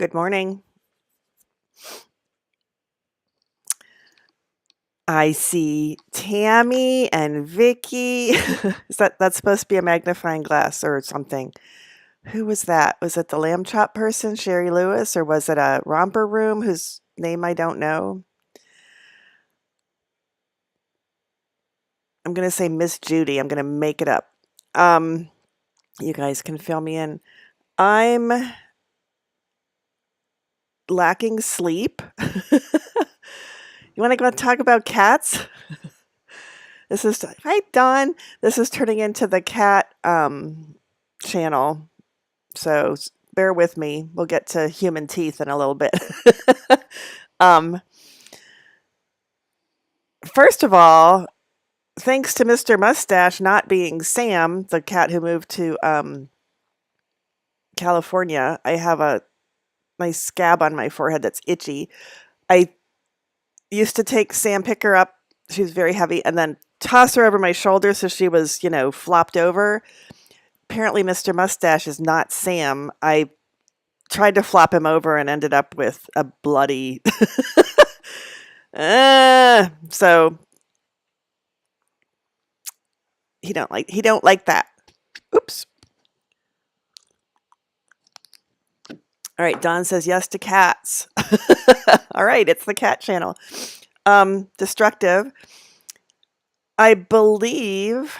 Good morning. I see Tammy and Vicky. Is that's supposed to be a magnifying glass or something? Who was that? Was it the lamb chop person, Sherry Lewis, or was it a romper room whose name I don't know? I'm gonna say Miss Judy. I'm gonna make it up. Um, you guys can fill me in. I'm lacking sleep. You want to go talk about cats? This is hi Dawn. This is turning into the cat channel. So bear with me. We'll get to human teeth in a little bit. um, First of all, thanks to Mr. Mustache not being Sam, the cat who moved to California, I have a nice scab on my forehead that's itchy. I used to take Sam, pick her up. She was very heavy, and then toss her over my shoulder so she was, flopped over. Apparently, Mr. Mustache is not Sam. I tried to flop him over and ended up with a bloody so he don't like that. Oops. All right, Don says yes to cats. All right, it's the cat channel. Destructive. I believe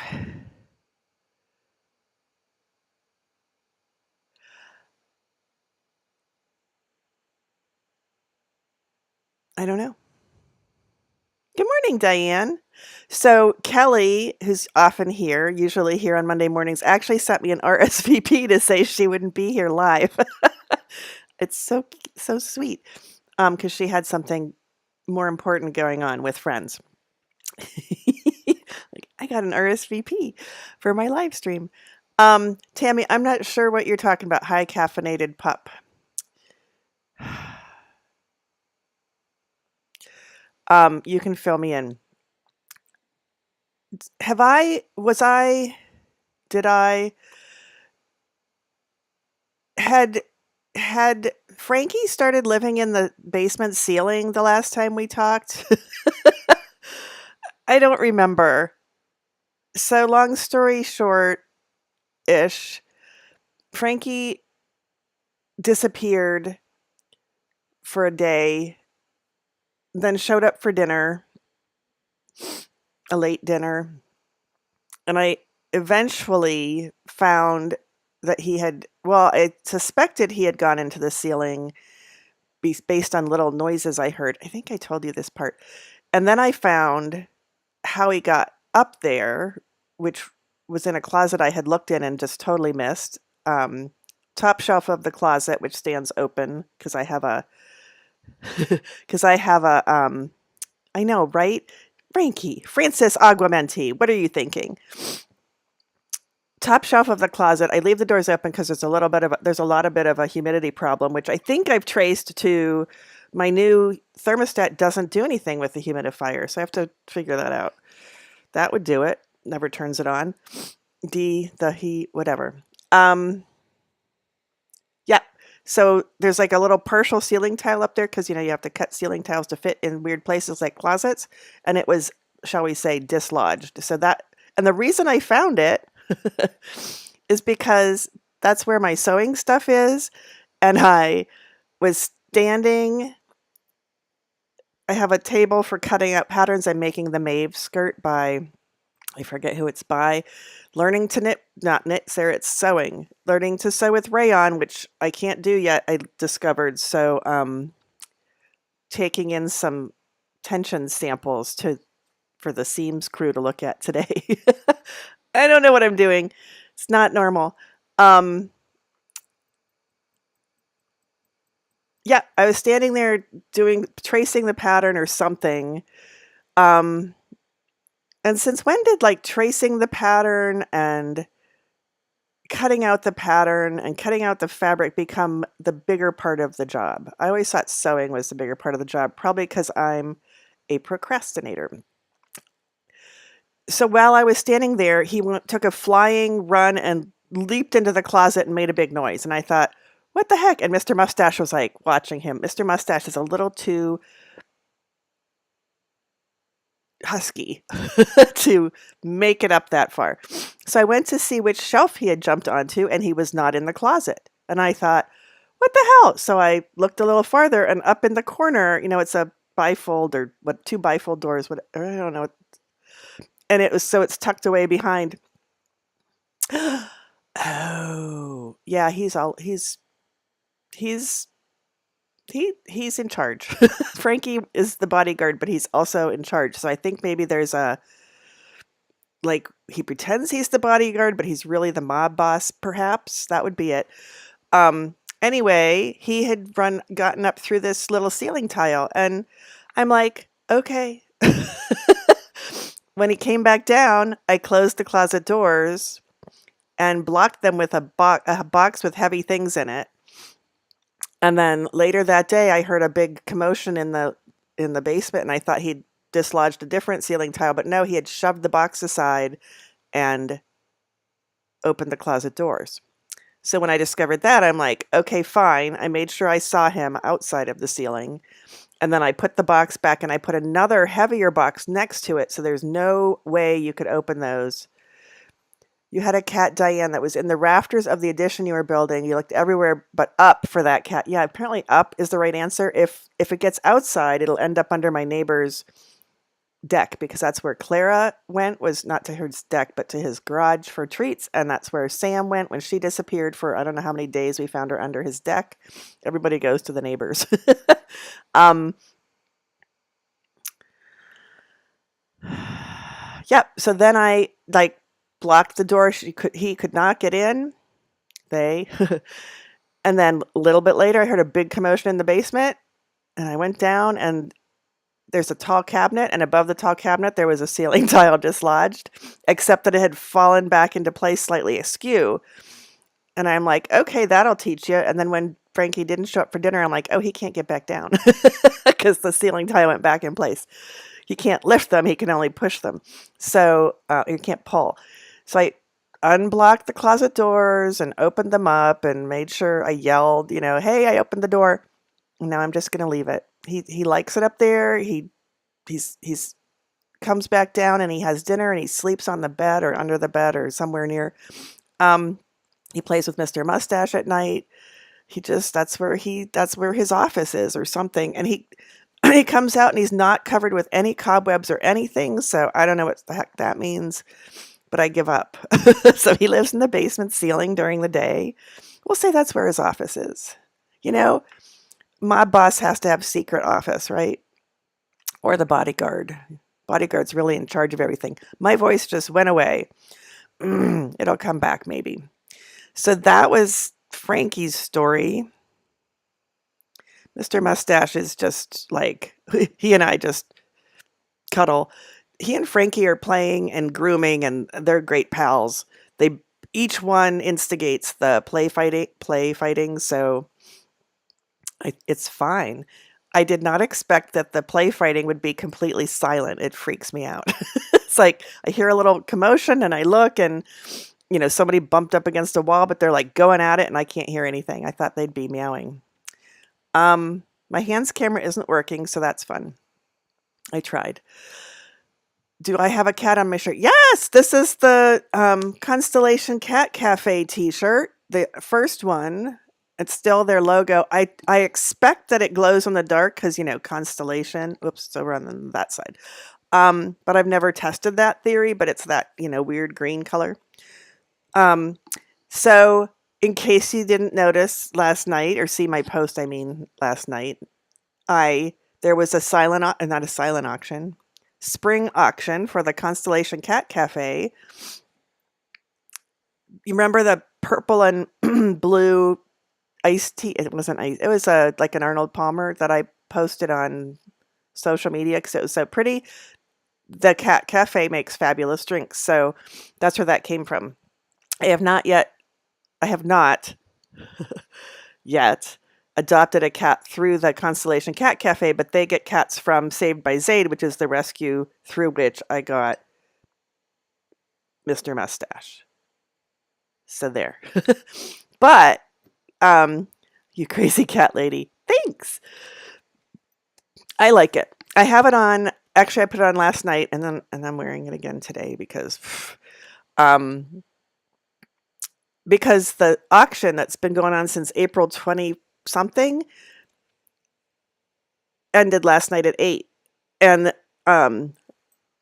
I don't know. Good morning, Diane. So Kelly, who's often here, usually here on Monday mornings, actually sent me an RSVP to say she wouldn't be here live. It's so sweet. Because she had something more important going on with friends. Like, I got an RSVP for my live stream. Tammy, I'm not sure what you're talking about. High caffeinated pup. You can fill me in. Have I, was I, did I, had, had Frankie started living in the basement ceiling the last time we talked? I don't remember. So, long story short ish, Frankie disappeared for a day, then showed up for dinner, a late dinner, and I eventually found that I suspected he had gone into the ceiling based on little noises I heard. I think I told you this part. And then I found how he got up there, which was in a closet I had looked in and just totally missed. Top shelf of the closet, which stands open because I have a I know, right? Francis Aguamenti, what are you thinking? Top shelf of the closet. I leave the doors open because there's a lot of bit of a humidity problem, which I think I've traced to my new thermostat doesn't do anything with the humidifier, so I have to figure that out. That would do it. Never turns it on. The heat, whatever. Um, yeah. So there's like a little partial ceiling tile up there because you have to cut ceiling tiles to fit in weird places like closets, and it was, shall we say, dislodged. And the reason I found it is because that's where my sewing stuff is, and I was standing. I have a table for cutting out patterns. I'm making the Maeve skirt by, I forget who it's by. Learning to knit, not knit, Sarah, it's sewing. Learning to sew with rayon, which I can't do yet, I discovered. So, taking in some tension samples for the seams crew to look at today. I don't know what I'm doing. It's not normal. Um, yeah, I was standing there tracing the pattern or something. Um, and since when did like tracing the pattern and cutting out the pattern and cutting out the fabric become the bigger part of the job? I always thought sewing was the bigger part of the job, probably because I'm a procrastinator. So while I was standing there, took a flying run and leaped into the closet and made a big noise. And I thought, what the heck? And Mr. Mustache was like watching him. Mr. Mustache is a little too husky to make it up that far. So I went to see which shelf he had jumped onto, and he was not in the closet. And I thought, what the hell? So I looked a little farther, and up in the corner, it's a bifold or what, two bifold doors, what, I don't know. And it's tucked away behind. Oh, yeah, he's he's in charge. Frankie is the bodyguard, but he's also in charge. So I think maybe there's like he pretends he's the bodyguard, but he's really the mob boss, perhaps. That would be it. Anyway, he had gotten up through this little ceiling tile, and I'm like, okay. When he came back down, I closed the closet doors and blocked them with a box with heavy things in it. And then later that day, I heard a big commotion in the basement, and I thought he'd dislodged a different ceiling tile, but no, he had shoved the box aside and opened the closet doors. So when I discovered that, I'm like, okay, fine. I made sure I saw him outside of the ceiling. And then I put the box back, and I put another heavier box next to it, so there's no way you could open those. You had a cat, Diane, that was in the rafters of the addition you were building. You looked everywhere but up for that cat. Yeah, apparently up is the right answer. If it gets outside, it'll end up under my neighbor's deck, because that's where Clara went, was not to his deck, but to his garage for treats. And that's where Sam went when she disappeared for I don't know how many days. We found her under his deck. Everybody goes to the neighbors. Yep. So then I blocked the door. He could not get in. And then a little bit later, I heard a big commotion in the basement, and I went down, and there's a tall cabinet, and above the tall cabinet, there was a ceiling tile dislodged, except that it had fallen back into place slightly askew. And I'm like, okay, that'll teach you. And then when Frankie didn't show up for dinner, I'm like, oh, he can't get back down because the ceiling tile went back in place. He can't lift them. He can only push them. So you can't pull. So I unblocked the closet doors and opened them up and made sure I yelled, hey, I opened the door. And now I'm just going to leave it. He likes it up there. He's comes back down, and he has dinner, and he sleeps on the bed or under the bed or somewhere near. He plays with Mr. Mustache at night. That's where his office is or something. And he comes out, and he's not covered with any cobwebs or anything. So I don't know what the heck that means, but I give up. So he lives in the basement ceiling during the day. We'll say that's where his office is. My boss has to have secret office, right? Or the bodyguard. Bodyguard's really in charge of everything. My voice just went away. It'll come back maybe. So that was Frankie's story. Mr. Mustache is just like, he and I just cuddle. He and Frankie are playing and grooming, and they're great pals. Each one instigates the play fighting, so it's fine. I did not expect that the play fighting would be completely silent. It freaks me out. It's like I hear a little commotion, and I look, and somebody bumped up against a wall, but they're like going at it, and I can't hear anything. I thought they'd be meowing. My hands camera isn't working, so that's fun. I tried. Do I have a cat on my shirt? Yes, this is the Constellation Cat Cafe t-shirt, the first one. It's still their logo. I expect that it glows in the dark because, Constellation. Oops, it's over on that side. But I've never tested that theory, but it's that, weird green color. So in case you didn't notice last night or see my post, last night, there was not a silent auction, spring auction for the Constellation Cat Cafe. You remember the purple and blue iced tea? It wasn't ice. It was like an Arnold Palmer that I posted on social media because it was so pretty. The Cat Cafe makes fabulous drinks, so that's where that came from. I have not yet adopted a cat through the Constellation Cat Cafe, but they get cats from Saved by Zaid, which is the rescue through which I got Mr. Mustache. So there. But You crazy cat lady. Thanks. I like it. I have it on. Actually, I put it on last night, and I'm wearing it again today um, because the auction that's been going on since April 20 something ended last night at 8. And um,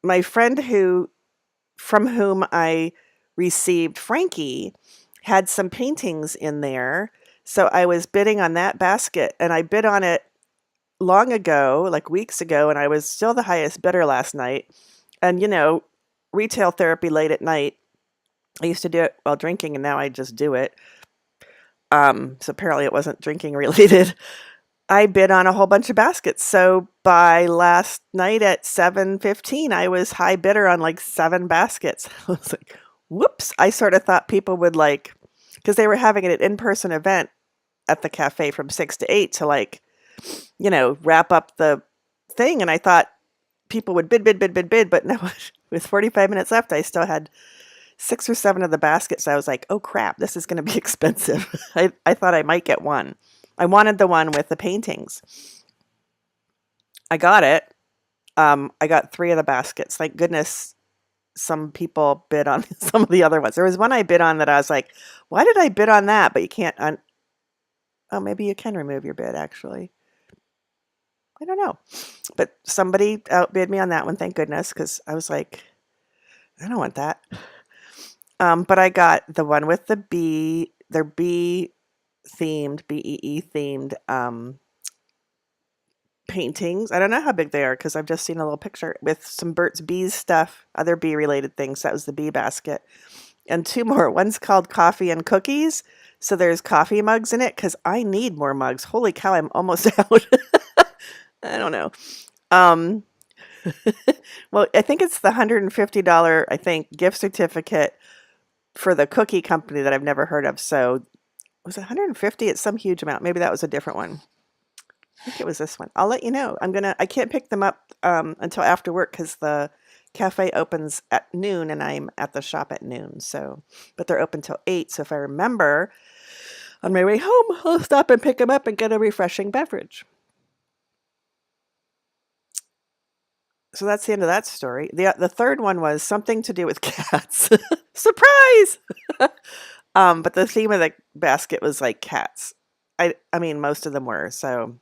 my friend from whom I received Frankie had some paintings in there. So I was bidding on that basket, and I bid on it long ago, like weeks ago, and I was still the highest bidder last night. And retail therapy late at night. I used to do it while drinking, and now I just do it. So apparently it wasn't drinking related. I bid on a whole bunch of baskets. So by last night at 7:15, I was high bidder on like 7 baskets. I was like, whoops. I sort of thought people would because they were having an in-person event at the cafe from 6 to 8 to wrap up the thing. And I thought people would bid. But no, with 45 minutes left, I still had 6 or 7 of the baskets. I was like, oh crap, this is going to be expensive. I thought I might get one. I wanted the one with the paintings. I got it. I got 3 of the baskets. Thank goodness some people bid on some of the other ones. There was one I bid on that I was like, why did I bid on that? But you can't. Oh, maybe you can remove your bid, actually. I don't know. But somebody outbid me on that one, thank goodness, because I was like, I don't want that. But I got the one with the bee, their bee themed, BEE themed paintings. I don't know how big they are because I've just seen a little picture with some Burt's Bees stuff, other bee related things. That was the bee basket. And 2 more. One's called Coffee and Cookies. So there's coffee mugs in it because I need more mugs. Holy cow, I'm almost out. I don't know. Um, well, I think it's the $150, gift certificate for the cookie company that I've never heard of. So was it 150? It's some huge amount. Maybe that was a different one. I think it was this one. I'll let you know. I can't pick them up until after work because the cafe opens at noon and I'm at the shop at noon. So, but they're open till 8. So if I remember on my way home, I'll stop and pick them up and get a refreshing beverage. So that's the end of that story. The third one was something to do with cats. Surprise! But the theme of the basket was like cats. I mean, most of them were, so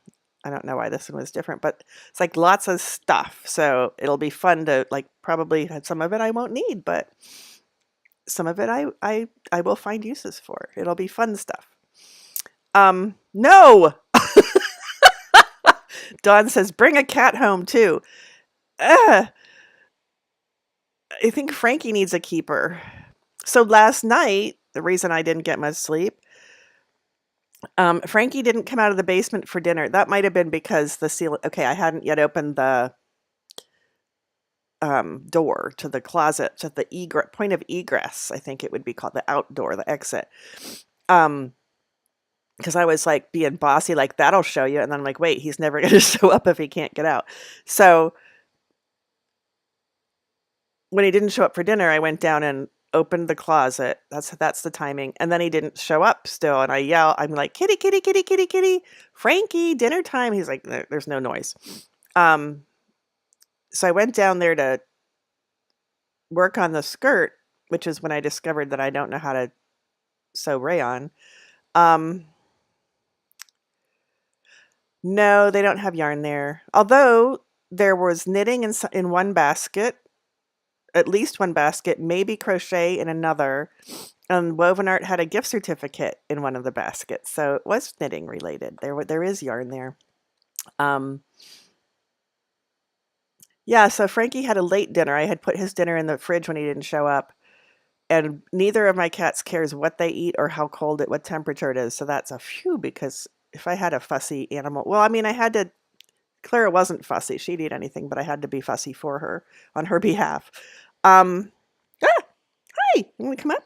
I don't know why this one was different, but it's like lots of stuff. So it'll be fun to probably some of it I won't need, but some of it I will find uses for. It'll be fun stuff. No! Dawn says, bring a cat home too. I think Frankie needs a keeper. So last night, the reason I didn't get much sleep, Frankie didn't come out of the basement for dinner. That might have been because the ceiling. Okay, I hadn't yet opened the door to the closet, to the point of egress. I think it would be called the outdoor, the exit. Because I was like being bossy, like that'll show you, and then I'm like, wait, he's never going to show up if he can't get out. So when he didn't show up for dinner, I went down and opened the closet. That's the timing. And then he didn't show up still. And I'm like, kitty, kitty, kitty, kitty, kitty, Frankie, dinner time. He's like, there's no noise. So I went down there to work on the skirt, which is when I discovered that I don't know how to sew rayon. No, they don't have yarn there. Although there was knitting in one basket, at least one basket, maybe crochet in another. And Woven Art had a gift certificate in one of the baskets. So it was knitting related. There is yarn there. Yeah, so Frankie had a late dinner. I had put his dinner in the fridge when he didn't show up. And neither of my cats cares what they eat or how cold what temperature it is. So that's a phew, because if I had a fussy animal, well, I mean, Clara wasn't fussy. She'd eat anything, but I had to be fussy for her on her behalf. Hi, you want to come up?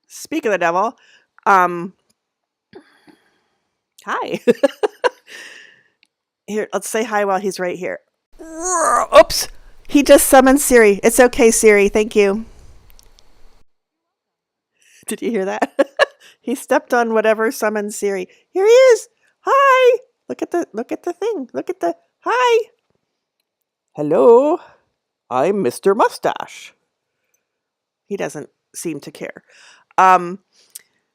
Speak of the devil. Hi. Here, let's say hi while he's right here. Oops. He just summoned Siri. It's okay, Siri. Thank you. Did you hear that? He stepped on whatever summoned Siri. Here he is. Hi. Look at the thing. Look at the hi. Hello. I'm Mr. Mustache. He doesn't seem to care. Um,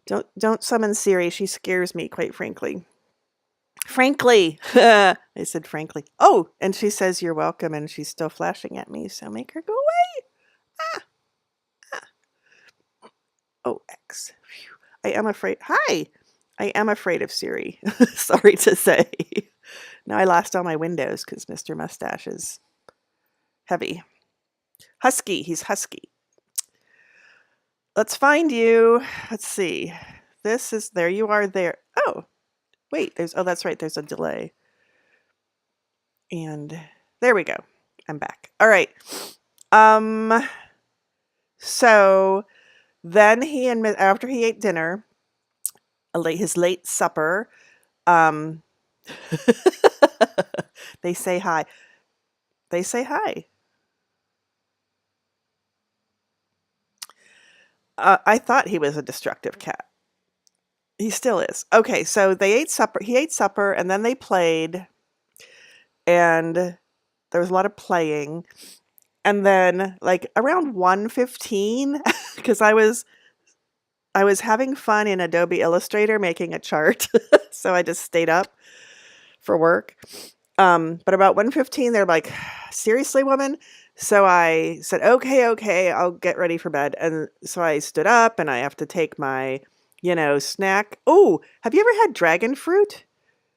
don't summon Siri. She scares me, quite frankly. Frankly, I said frankly. Oh, and she says you're welcome, and she's still flashing at me. So make her go away. Ah, ah. Oh, X. Phew. I am afraid. Hi. I am afraid of Siri. Sorry to say. Now I lost all my windows because Mr. Mustache is heavy. Husky. He's husky. Let's find you. Let's see. This is there. You are there. Oh, wait. That's right. There's a delay. And there we go. I'm back. All right. So then after he ate dinner, his late supper, they say hi. They say hi. I thought he was a destructive cat. He still is. Okay, so they ate supper. He ate supper, and then they played, and there was a lot of playing. And then, like around 1:15, because I was having fun in Adobe Illustrator making a chart, so I just stayed up for work. But about 1:15, they're like, "Seriously, woman?" So I said, okay, I'll get ready for bed. And so I stood up and I have to take my, snack. Oh, have you ever had dragon fruit?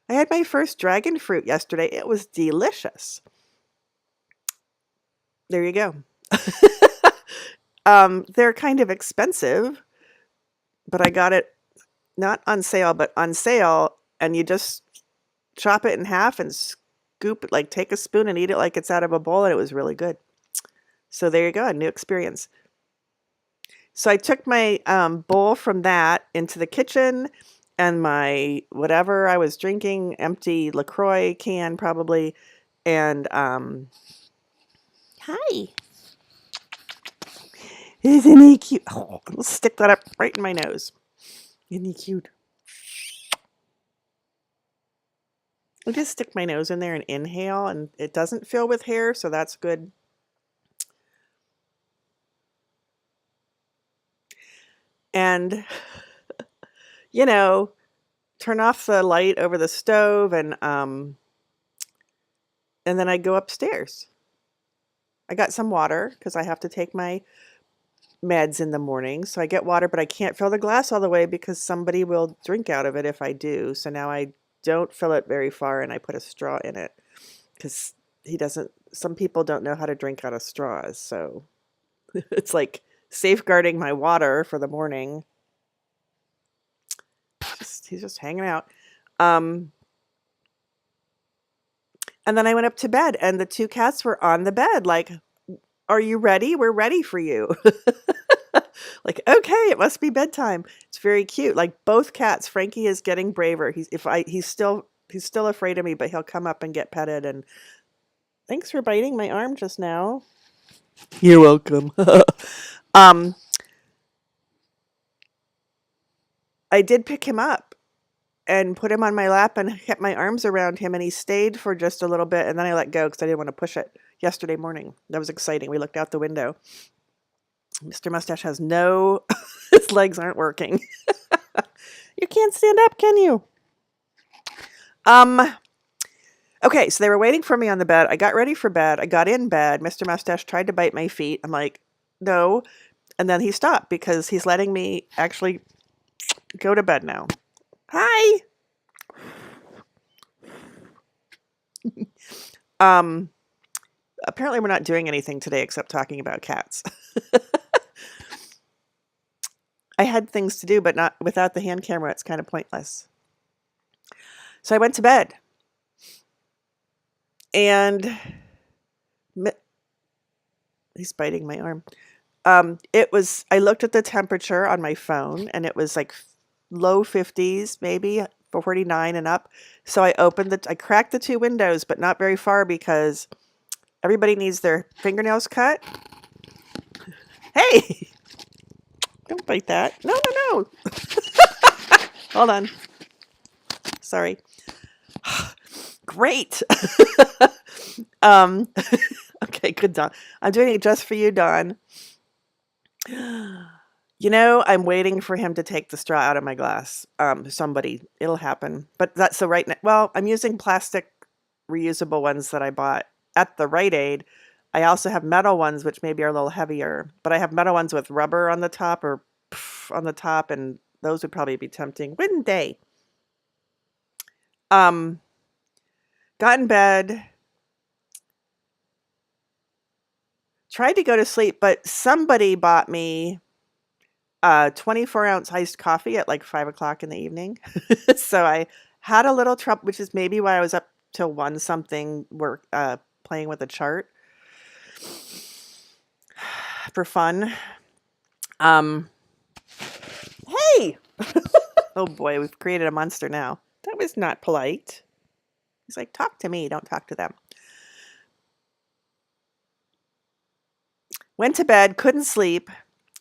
I had my first dragon fruit yesterday. It was delicious. There you go. They're kind of expensive, but I got it not on sale, but on sale. And you just chop it in half and scoop it, like take a spoon and eat it like it's out of a bowl. And it was really good. So there you go, a new experience. So I took my bowl from that into the kitchen and my whatever I was drinking, empty LaCroix can probably, and hi. Isn't he cute? Oh, I'll stick that up right in my nose. Isn't he cute? I just stick my nose in there and inhale, and it doesn't fill with hair, so that's good. And, turn off the light over the stove and then I go upstairs. I got some water because I have to take my meds in the morning. So I get water, but I can't fill the glass all the way because somebody will drink out of it if I do. So now I don't fill it very far and I put a straw in it because some people don't know how to drink out of straws. So it's like safeguarding my water for the morning. He's just hanging out. And then I went up to bed and the two cats were on the bed like, are you ready? We're ready for you. Like, okay, it must be bedtime. It's very cute. Like both cats, Frankie is getting braver. He's still afraid of me, but he'll come up and get petted. And thanks for biting my arm just now. You're welcome. I did pick him up and put him on my lap and kept my arms around him, and he stayed for just a little bit, and then I let go because I didn't want to push it yesterday morning. That was exciting. We looked out the window. Mr. Mustache has his legs aren't working. You can't stand up, can you? Okay, so they were waiting for me on the bed. I got ready for bed. I got in bed. Mr. Mustache tried to bite my feet. I'm like, no. And then he stopped because he's letting me actually go to bed now. Hi. Apparently we're not doing anything today except talking about cats. I had things to do, but not without the hand camera. It's kind of pointless. So I went to bed. And he's biting my arm. I looked at the temperature on my phone and it was like low 50s, maybe 49 and up. So I cracked the two windows, but not very far because everybody needs their fingernails cut. Hey, don't bite that. No. Hold on. Sorry. Great. um, okay, good, Don. I'm doing it just for you, Don. I'm waiting for him to take the straw out of my glass. Somebody, it'll happen. But that's so right now. Well, I'm using plastic reusable ones that I bought at the Rite Aid. I also have metal ones, which maybe are a little heavier, but I have metal ones with rubber on the top or on the top, and those would probably be tempting. Wouldn't they? Um, got in bed, tried to go to sleep, but somebody bought me a 24-ounce iced coffee at like 5 o'clock in the evening. So I had a little trouble, which is maybe why I was up till one something work playing with a chart for fun. Um, hey, oh boy, we've created a monster now. That was not polite. He's like, talk to me, don't talk to them. Went to bed, couldn't sleep.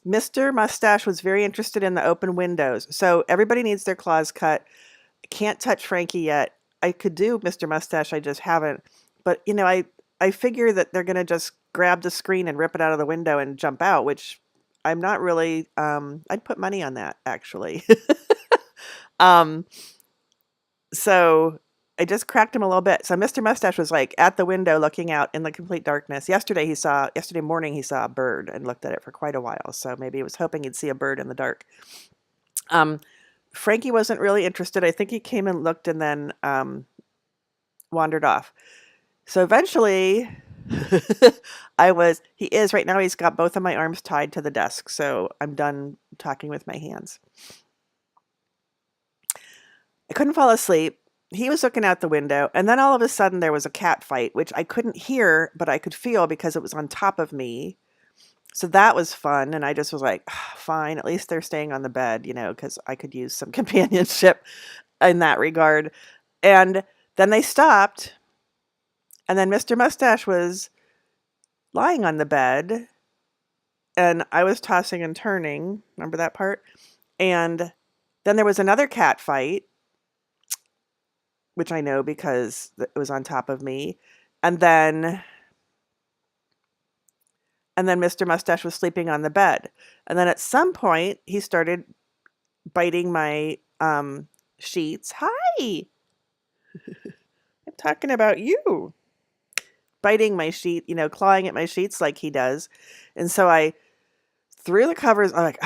Mr. Mustache was very interested in the open windows. So everybody needs their claws cut. Can't touch Frankie yet. I could do Mr. Mustache, I just haven't. But I figure that they're gonna just grab the screen and rip it out of the window and jump out, which I'm not really. I'd put money on that actually. um, so I just cracked him a little bit. So Mr. Mustache was like at the window looking out in the complete darkness. Yesterday morning he saw a bird and looked at it for quite a while. So maybe he was hoping he'd see a bird in the dark. Frankie wasn't really interested. I think he came and looked and then wandered off. So eventually he is right now, he's got both of my arms tied to the desk. So I'm done talking with my hands. I couldn't fall asleep. He was looking out the window, and then all of a sudden there was a cat fight, which I couldn't hear, but I could feel because it was on top of me. So that was fun, and I just was like, "Ah, fine, at least they're staying on the bed, because I could use some companionship in that regard." And then they stopped, and then Mr. Mustache was lying on the bed, and I was tossing and turning. Remember that part? And then there was another cat fight, which I know because it was on top of me. And then Mr. Mustache was sleeping on the bed. And then at some point he started biting my sheets. Hi. I'm talking about you. Biting my sheet, clawing at my sheets like he does. And so I threw the covers. I'm like,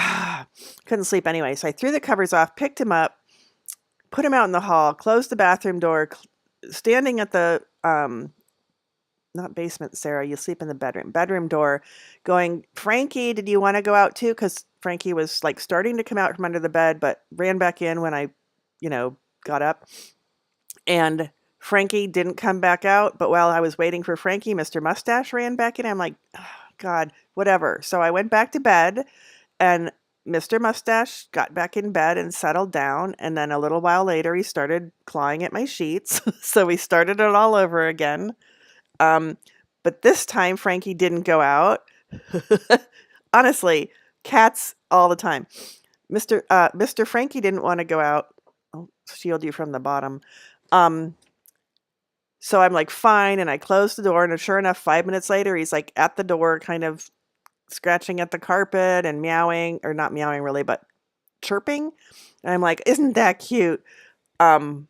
couldn't sleep anyway. So I threw the covers off, picked him up, put him out in the hall, closed the bathroom door, standing at the not basement, Sarah, you sleep in the bedroom door, going, Frankie, did you want to go out too? Because Frankie was like starting to come out from under the bed, but ran back in when I, got up. And Frankie didn't come back out. But while I was waiting for Frankie, Mr. Mustache ran back in. I'm like, oh, God, whatever. So I went back to bed, and Mr. Mustache got back in bed and settled down. And then a little while later, he started clawing at my sheets. So we started it all over again. But this time Frankie didn't go out. Honestly, cats all the time. Mr. Frankie didn't want to go out. I'll shield you from the bottom. So I'm like, fine, and I closed the door, and sure enough, 5 minutes later, he's like at the door, kind of scratching at the carpet and meowing, or not meowing really, but chirping. And I'm like, isn't that cute? And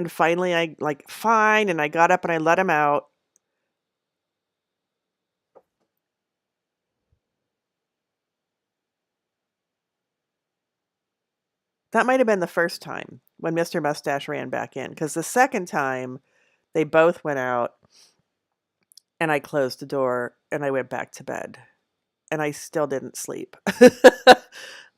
finally I like, fine, and I got up and I let him out. That might have been the first time when Mr. Mustache ran back in, because the second time they both went out and I closed the door and I went back to bed and I still didn't sleep.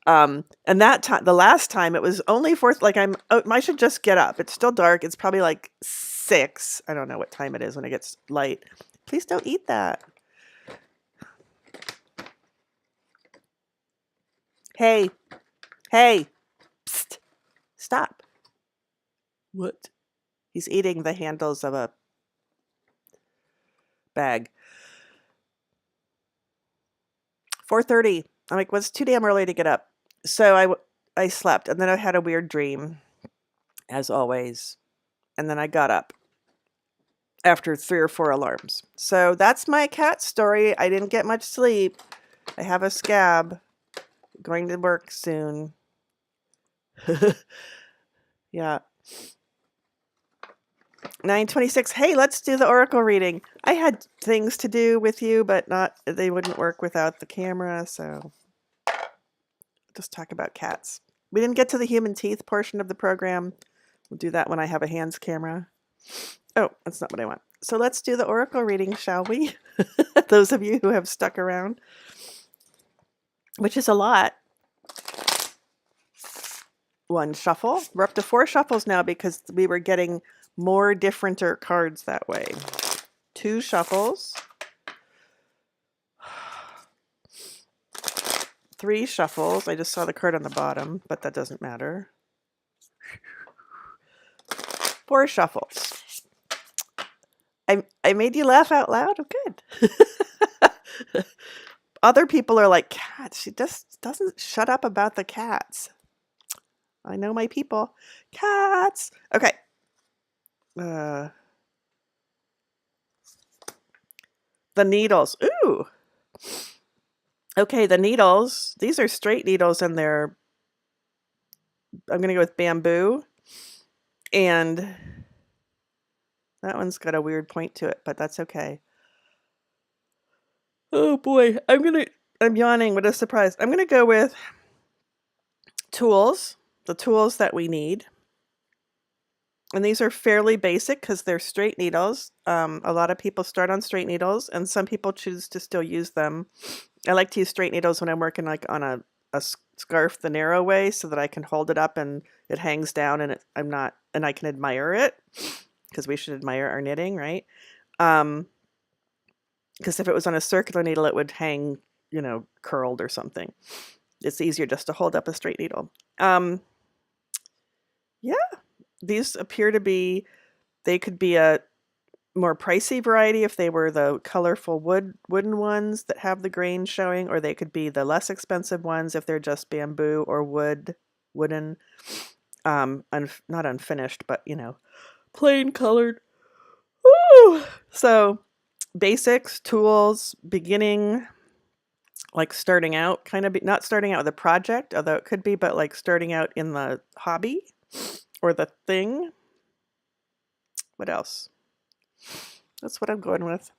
And that time, the last time, it was only fourth, like I should just get up. It's still dark. It's probably like 6. I don't know what time it is when it gets light. Please don't eat that. Hey, hey, psst, stop. What? He's eating the handles of a bag. 4:30. I'm like, well, it's too damn early to get up. So I slept, and then I had a weird dream, as always, and then I got up after 3 or 4 alarms. So that's my cat story. I didn't get much sleep. I have a scab. Going to work soon. Yeah. 9:26. Hey, let's do the oracle reading. I had things to do with you, but they wouldn't work without the camera, so just talk about cats. We didn't get to the human teeth portion of the program. We'll do that when I have a hands camera. Oh, that's not what I want. So let's do the oracle reading, shall we? Those of you who have stuck around, which is a lot. 1 shuffle. We're up to 4 shuffles now because we were getting more differenter cards that way. 2 shuffles. 3 shuffles. I just saw the card on the bottom, but that doesn't matter. 4 shuffles. I made you laugh out loud? Oh, good. Other people are like, cats. She just doesn't shut up about the cats. I know my people. Cats. Okay. The needles. Ooh. Okay, the needles. These are straight needles, and I'm going to go with bamboo. And that one's got a weird point to it, but that's okay. Oh boy, I'm yawning. What a surprise. I'm going to go with tools, the tools that we need. And these are fairly basic because they're straight needles. A lot of people start on straight needles, and some people choose to still use them. I like to use straight needles when I'm working like on a scarf the narrow way, so that I can hold it up and it hangs down, and I can admire it, because we should admire our knitting, right? Because if it was on a circular needle, it would hang, curled or something. It's easier just to hold up a straight needle. Yeah, these appear to be, they could be a more pricey variety if they were the colorful wooden ones that have the grain showing, or they could be the less expensive ones if they're just bamboo or wooden, not unfinished, but plain colored. Woo! So basics, tools, beginning, like starting out, kind of not starting out with a project, although it could be, but like starting out in the hobby or the thing. What else? That's what I'm going with.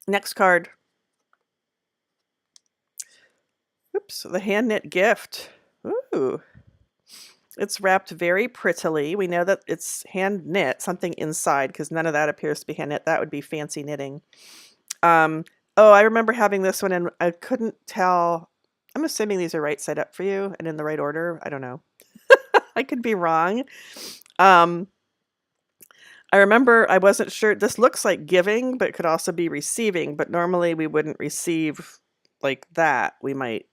Next card. Oops, the hand knit gift. Ooh. It's wrapped very prettily. We know that it's hand knit, something inside, because none of that appears to be hand knit. That would be fancy knitting. Oh, I remember having this one, and I couldn't tell. I'm assuming these are right side up for you and in the right order. I don't know. I could be wrong. I remember I wasn't sure. This looks like giving, but it could also be receiving. But normally we wouldn't receive like that. We might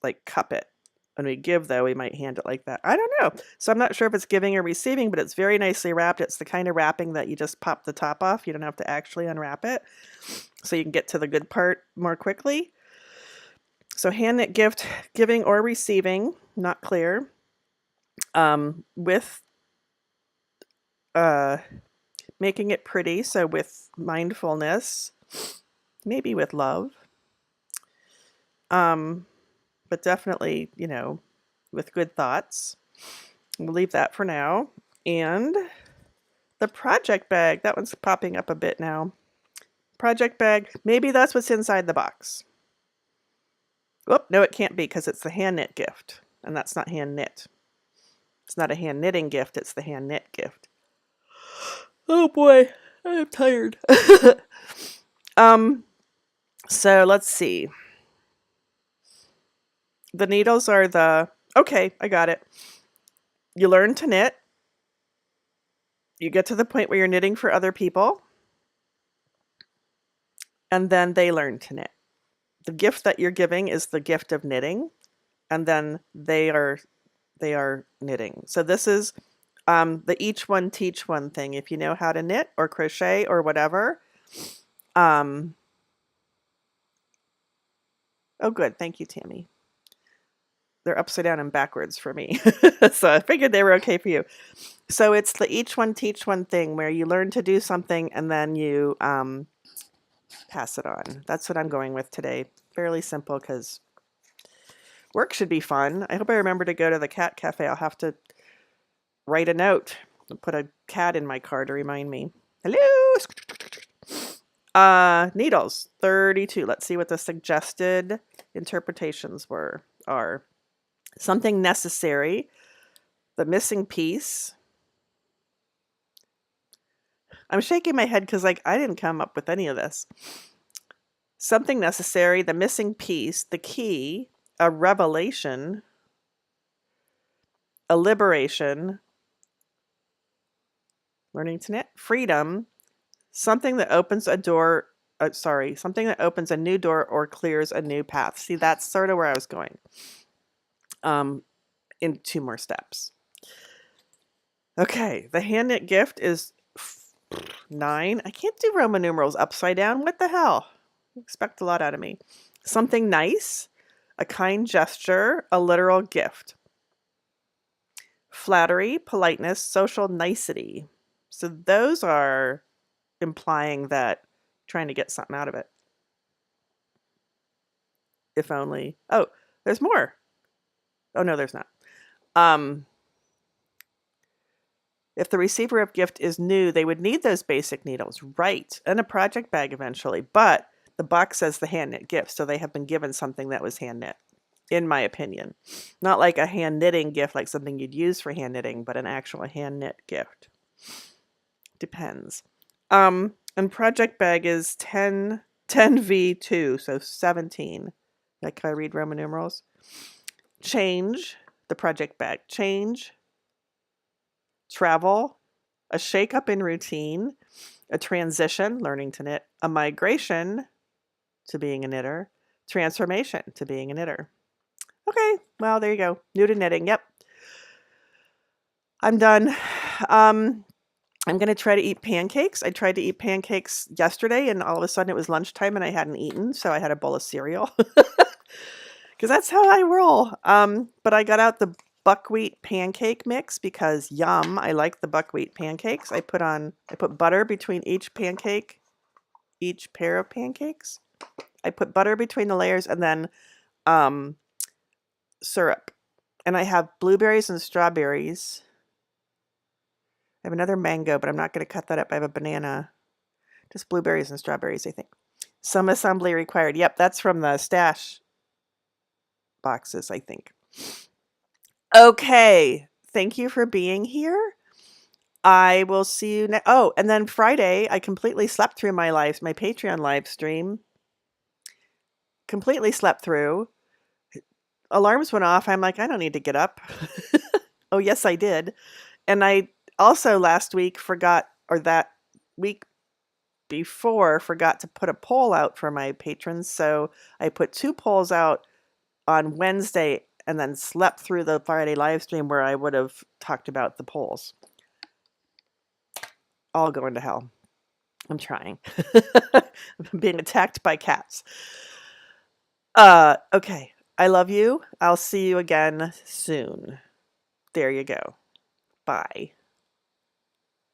like cup it. When we give, though, we might hand it like that. I don't know. So I'm not sure if it's giving or receiving, but it's very nicely wrapped. It's the kind of wrapping that you just pop the top off. You don't have to actually unwrap it. So you can get to the good part more quickly. So hand knit gift, giving or receiving, not clear. With making it pretty, so with mindfulness, maybe with love. But definitely, with good thoughts. We'll leave that for now. And the project bag, that one's popping up a bit now. Project bag, maybe that's what's inside the box. Whoop, no, it can't be, because it's the hand knit gift, and that's not hand knit. It's not a hand knitting gift, it's the hand knit gift. Oh boy, I'm tired. So let's see. The needles are okay, I got it. You learn to knit. You get to the point where you're knitting for other people. And then they learn to knit. The gift that you're giving is the gift of knitting. And then they are knitting. So this is the each one teach one thing. If you know how to knit or crochet or whatever, Oh, good. Thank you, Tammy. They're upside down and backwards for me. So I figured they were okay for you. So it's the each one teach one thing where you learn to do something and then you pass it on. That's what I'm going with today. Fairly simple because work should be fun. I hope I remember to go to the cat cafe. I'll have to write a note and put a cat in my car to remind me. Hello. Needles 32. Let's see what the suggested interpretations are. Something necessary, the missing piece. I'm shaking my head because like I didn't come up with any of this. Something necessary, the missing piece, the key, a revelation, a liberation, learning to knit, freedom, something that opens a door, something that opens a new door or clears a new path. See, that's sort of where I was going. In 2 more steps. Okay, the hand knit gift is 9. I can't do Roman numerals upside down. What the hell? You expect a lot out of me. Something nice, a kind gesture, a literal gift. Flattery, politeness, social nicety. So those are implying that trying to get something out of it. If only. Oh, there's more. Oh no, there's not. If the receiver of gift is new, they would need those basic needles, right? And a project bag eventually. But the box says the hand knit gift, so they have been given something that was hand knit, in my opinion. Not like a hand knitting gift, like something you'd use for hand knitting, but an actual hand knit gift. Depends. And project bag is 10V2, so 17. Like, can I read Roman numerals? Change, the project bag. Change, travel, a shake-up in routine, a transition, learning to knit, a migration to being a knitter, transformation to being a knitter. Okay, well, there you go. New to knitting, yep. I'm done. I'm going to try to eat pancakes. I tried to eat pancakes yesterday, and all of a sudden it was lunchtime and I hadn't eaten, so I had a bowl of cereal. Because that's how I roll. But I got out the buckwheat pancake mix because yum, I like the buckwheat pancakes. I put butter between each pair of pancakes. I put butter between the layers and then syrup. And I have blueberries and strawberries. I have another mango, but I'm not going to cut that up. I have a banana. Just blueberries and strawberries, I think. Some assembly required. Yep, that's from the stash boxes, I think. Okay, thank you for being here. I will see you next. Oh, and then Friday, I completely slept through my Patreon live stream. Completely slept through. Alarms went off. I'm like, I don't need to get up. Oh, yes, I did. And I also last week that week before forgot to put a poll out for my patrons. So I put 2 polls out on Wednesday and then slept through the Friday live stream where I would have talked about the polls. All going to hell. I'm trying. I'm being attacked by cats. Okay. I love you. I'll see you again soon. There you go. Bye.